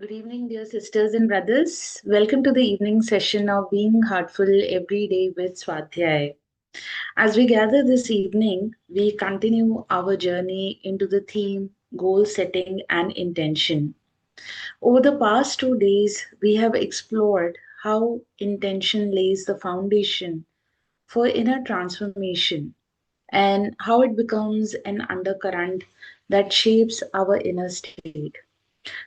Good evening, dear sisters and brothers. Welcome to the evening session of Being Heartful Every Day with Swadhyaya. As we gather this evening, we continue our journey into the theme goal setting and intention. Over the past 2 days, we have explored how intention lays the foundation for inner transformation and how it becomes an undercurrent that shapes our inner state.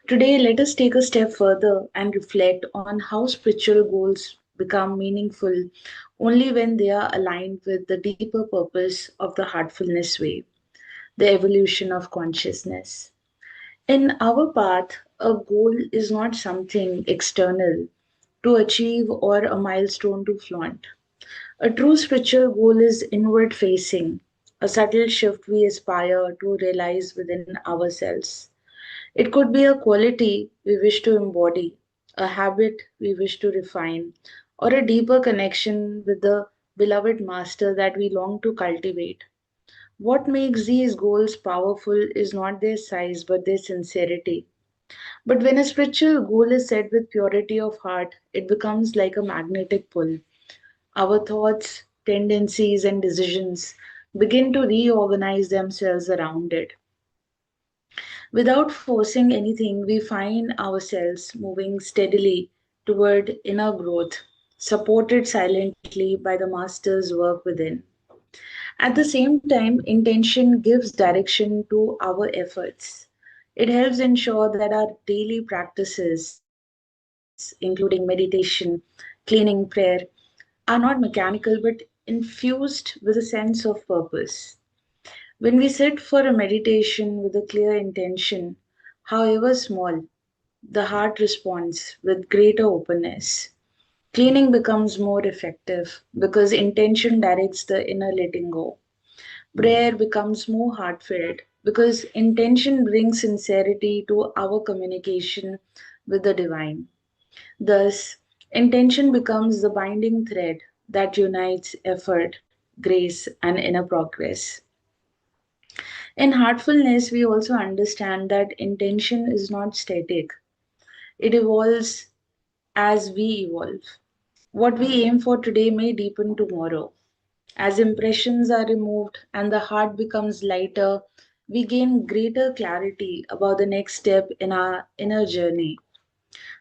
Today, let us take a step further and reflect on how spiritual goals become meaningful only when they are aligned with the deeper purpose of the Heartfulness Way, the evolution of consciousness. In our path, a goal is not something external to achieve or a milestone to flaunt. A true spiritual goal is inward facing, a subtle shift we aspire to realize within ourselves. It could be a quality we wish to embody, a habit we wish to refine, or a deeper connection with the beloved master that we long to cultivate. What makes these goals powerful is not their size but their sincerity. But when a spiritual goal is set with purity of heart, it becomes like a magnetic pull. Our thoughts, tendencies, and decisions begin to reorganize themselves around it. Without forcing anything, we find ourselves moving steadily toward inner growth, supported silently by the Master's work within. At the same time, intention gives direction to our efforts. It helps ensure that our daily practices, including meditation, cleaning, prayer, are not mechanical but infused with a sense of purpose. When we sit for a meditation with a clear intention, however small, the heart responds with greater openness. Cleaning becomes more effective because intention directs the inner letting go. Prayer becomes more heartfelt because intention brings sincerity to our communication with the divine. Thus, intention becomes the binding thread that unites effort, grace, and inner progress. In heartfulness, we also understand that intention is not static, it evolves as we evolve. What we aim for today may deepen tomorrow. As impressions are removed and the heart becomes lighter, we gain greater clarity about the next step in our inner journey.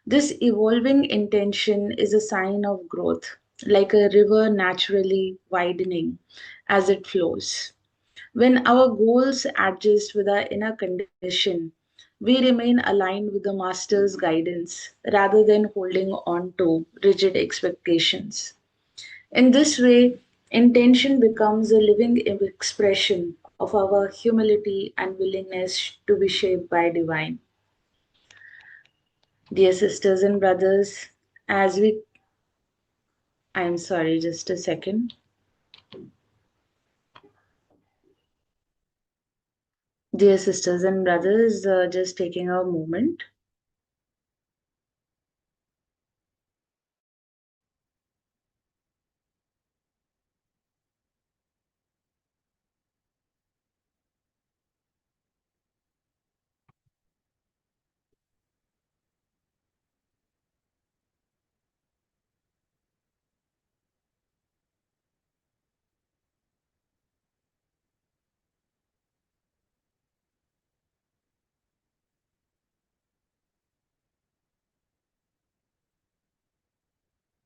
This evolving intention is a sign of growth, like a river naturally widening as it flows. When our goals adjust with our inner condition, we remain aligned with the Master's guidance rather than holding on to rigid expectations. In this way, intention becomes a living expression of our humility and willingness to be shaped by divine. Dear sisters and brothers, as we I'm sorry, just a second. Dear sisters and brothers, just taking a moment.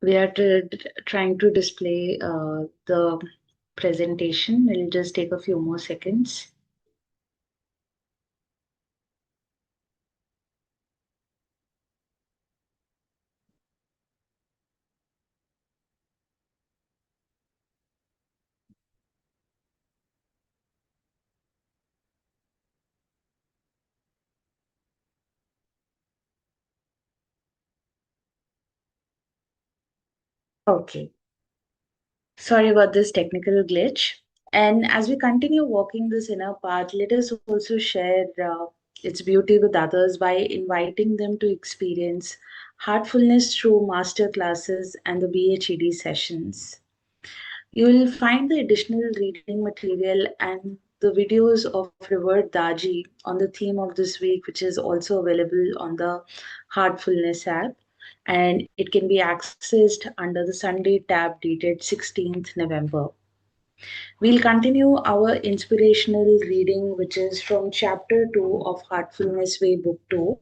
We are trying to display the presentation. It'll just take a few more seconds. Okay. Sorry about this technical glitch. And as we continue walking this inner path, let us also share its beauty with others by inviting them to experience heartfulness through master classes and the BHED sessions. You will find the additional reading material and the videos of River Daji on the theme of this week, which is also available on the Heartfulness app. And it can be accessed under the Sunday tab dated 16th November. We'll continue our inspirational reading, which is from chapter 2 of Heartfulness Way, book 2.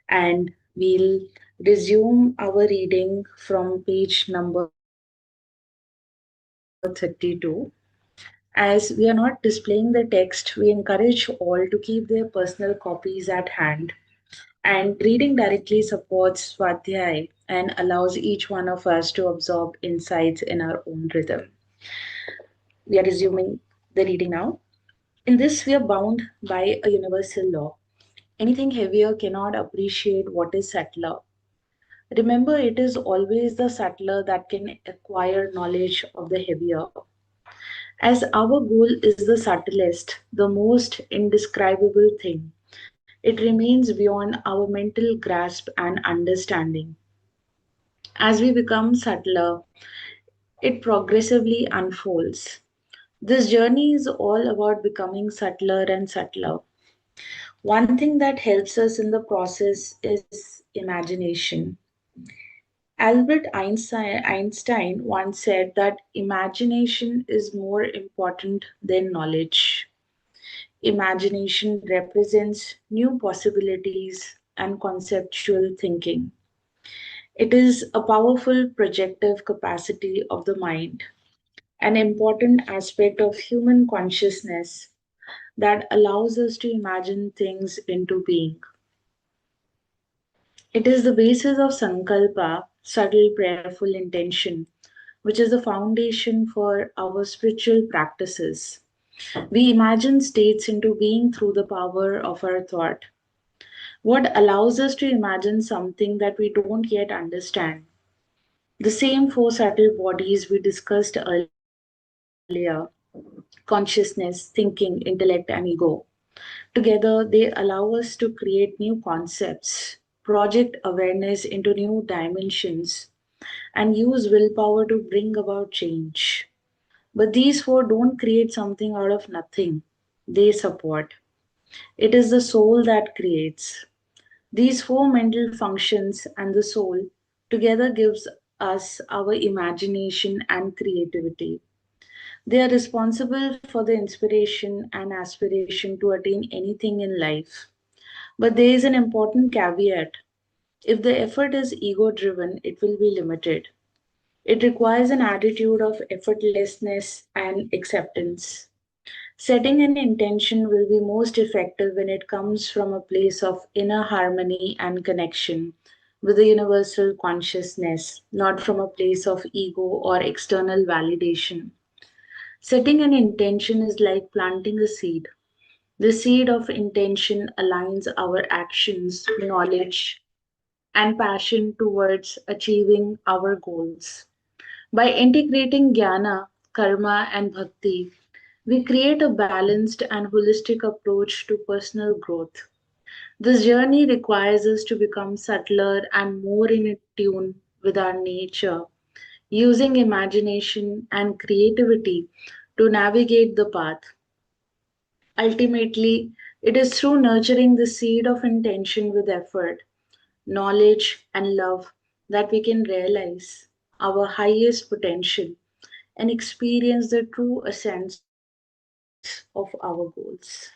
And we'll resume our reading from page number 32. As we are not displaying the text, we encourage all to keep their personal copies at hand. And reading directly supports Swadhyaya and allows each one of us to absorb insights in our own rhythm. We are resuming the reading now. In this, we are bound by a universal law. Anything heavier cannot appreciate what is subtler. Remember, it is always the subtler that can acquire knowledge of the heavier. As our goal is the subtlest, the most indescribable thing, it remains beyond our mental grasp and understanding. As we become subtler, it progressively unfolds. This journey is all about becoming subtler and subtler. One thing that helps us in the process is imagination. Albert Einstein once said that imagination is more important than knowledge. Imagination represents new possibilities and conceptual thinking. It is a powerful projective capacity of the mind, an important aspect of human consciousness that allows us to imagine things into being. It is the basis of sankalpa, subtle prayerful intention, which is the foundation for our spiritual practices. We imagine states into being through the power of our thought. What allows us to imagine something that we don't yet understand? The same four subtle bodies we discussed earlier: consciousness, thinking, intellect, and ego. Together, they allow us to create new concepts, project awareness into new dimensions, and use willpower to bring about change. But these four don't create something out of nothing, they support. It is the soul that creates. These four mental functions and the soul together gives us our imagination and creativity. They are responsible for the inspiration and aspiration to attain anything in life. But there is an important caveat. If the effort is ego driven, it will be limited. It requires an attitude of effortlessness and acceptance. Setting an intention will be most effective when it comes from a place of inner harmony and connection with the universal consciousness, not from a place of ego or external validation. Setting an intention is like planting a seed. The seed of intention aligns our actions, knowledge, and passion towards achieving our goals. By integrating jnana, karma, and bhakti, we create a balanced and holistic approach to personal growth. This journey requires us to become subtler and more in tune with our nature, using imagination and creativity to navigate the path. Ultimately, it is through nurturing the seed of intention with effort, knowledge, and love that we can realize our highest potential and experience the true essence of our goals.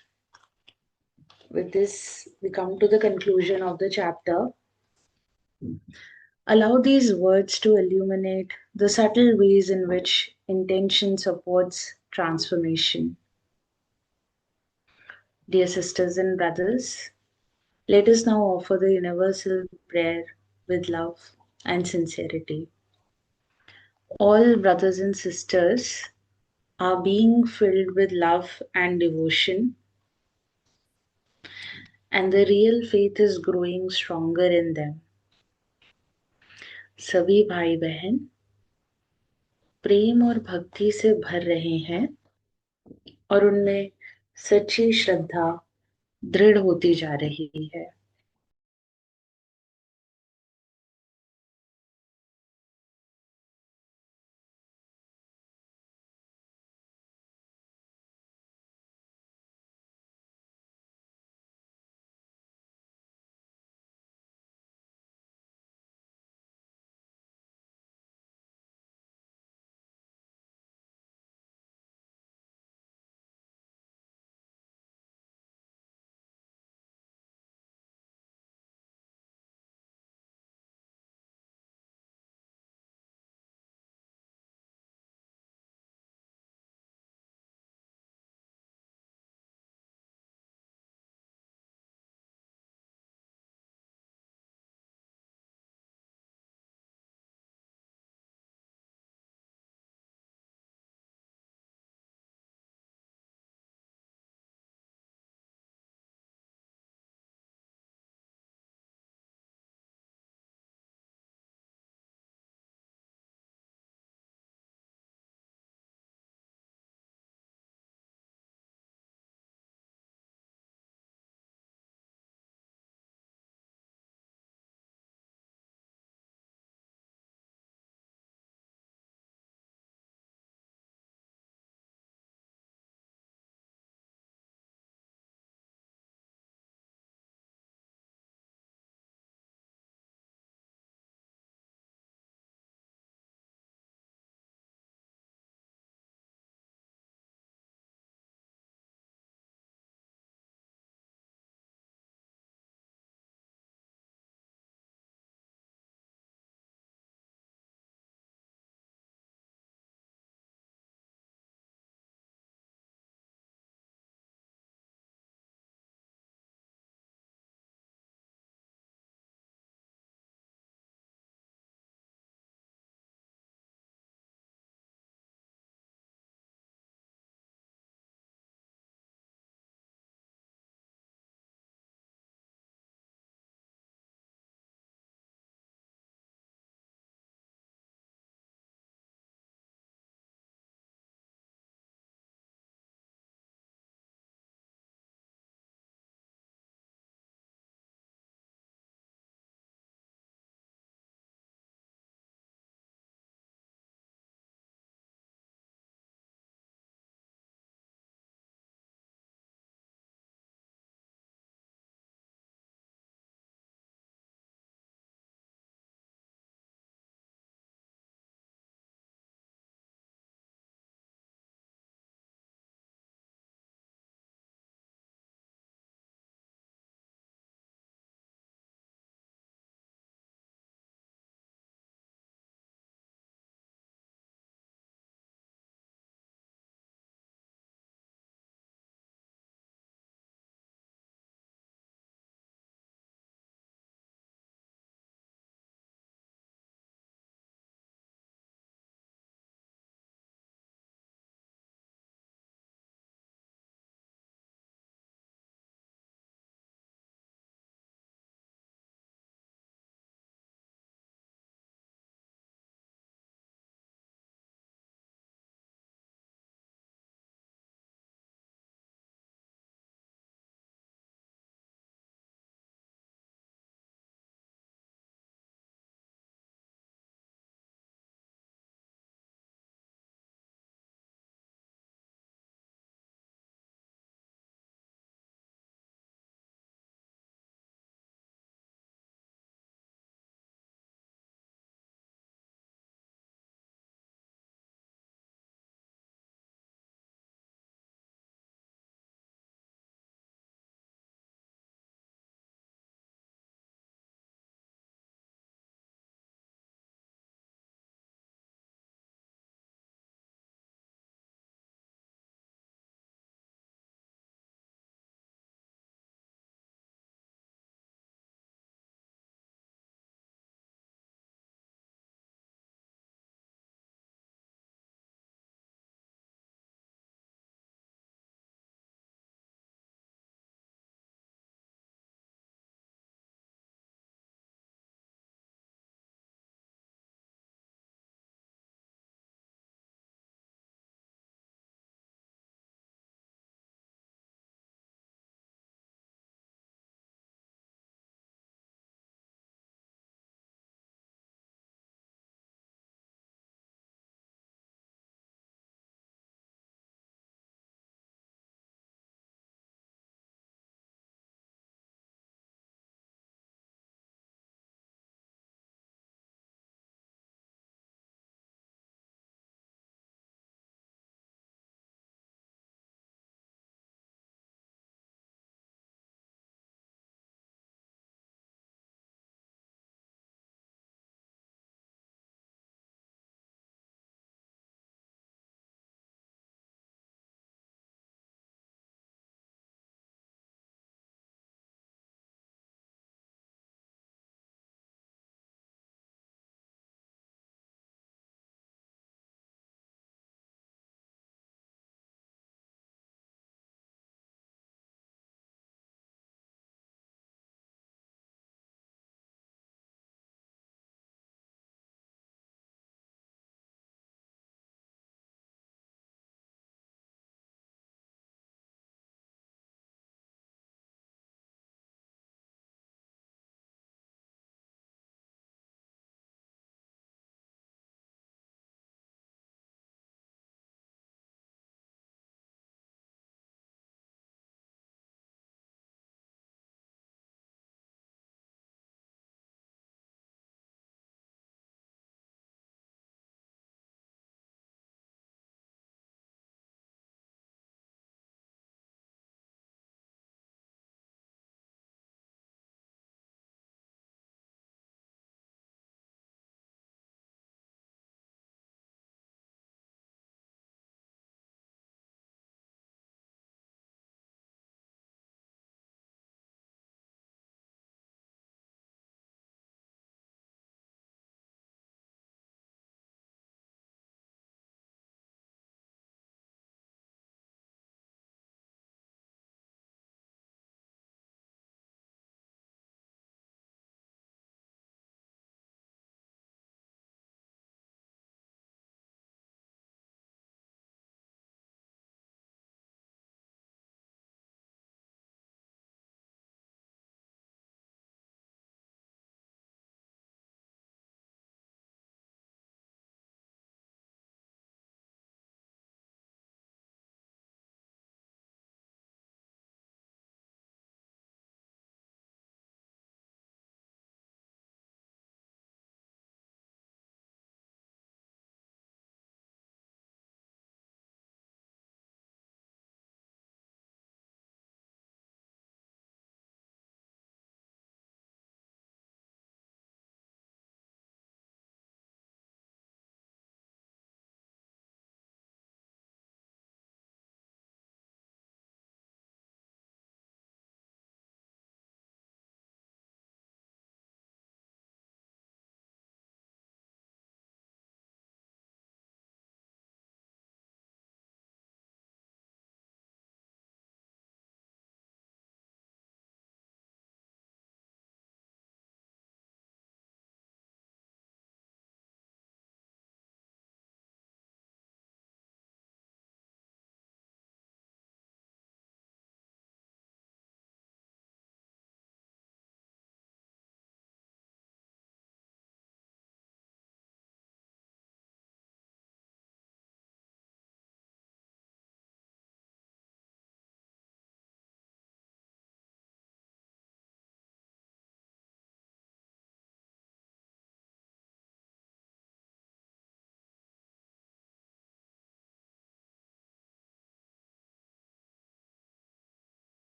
With this, we come to the conclusion of the chapter. Allow these words to illuminate the subtle ways in which intention supports transformation. Dear sisters and brothers, let us now offer the universal prayer with love and sincerity. All brothers and sisters are being filled with love and devotion, and the real faith is growing stronger in them. सभी भाई बहन प्रेम और भक्ति से भर रहे हैं और उनमें सच्ची श्रद्धा दृढ़ होती जा रही है.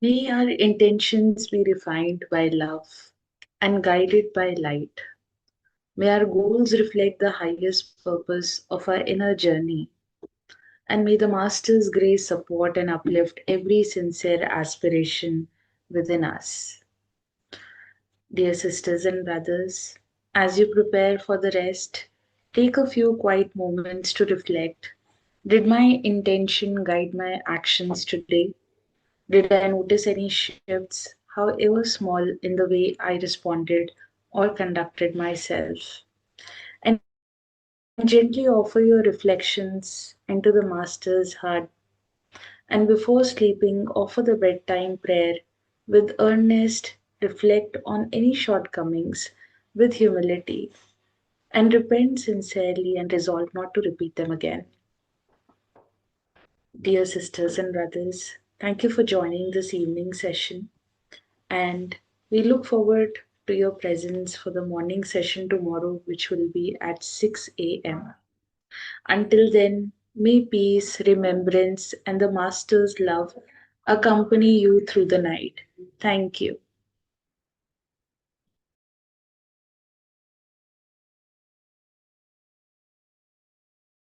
May our intentions be refined by love and guided by light. May our goals reflect the highest purpose of our inner journey. And may the Master's grace support and uplift every sincere aspiration within us. Dear sisters and brothers, as you prepare for the rest, take a few quiet moments to reflect. Did my intention guide my actions today? Did I notice any shifts, however small, in the way I responded or conducted myself? And gently offer your reflections into the Master's heart. And before sleeping, offer the bedtime prayer with earnest, reflect on any shortcomings with humility, and repent sincerely and resolve not to repeat them again. Dear sisters and brothers, thank you for joining this evening session, and we look forward to your presence for the morning session tomorrow, which will be at 6 a.m. Until then, may peace, remembrance, and the Master's love accompany you through the night. Thank you.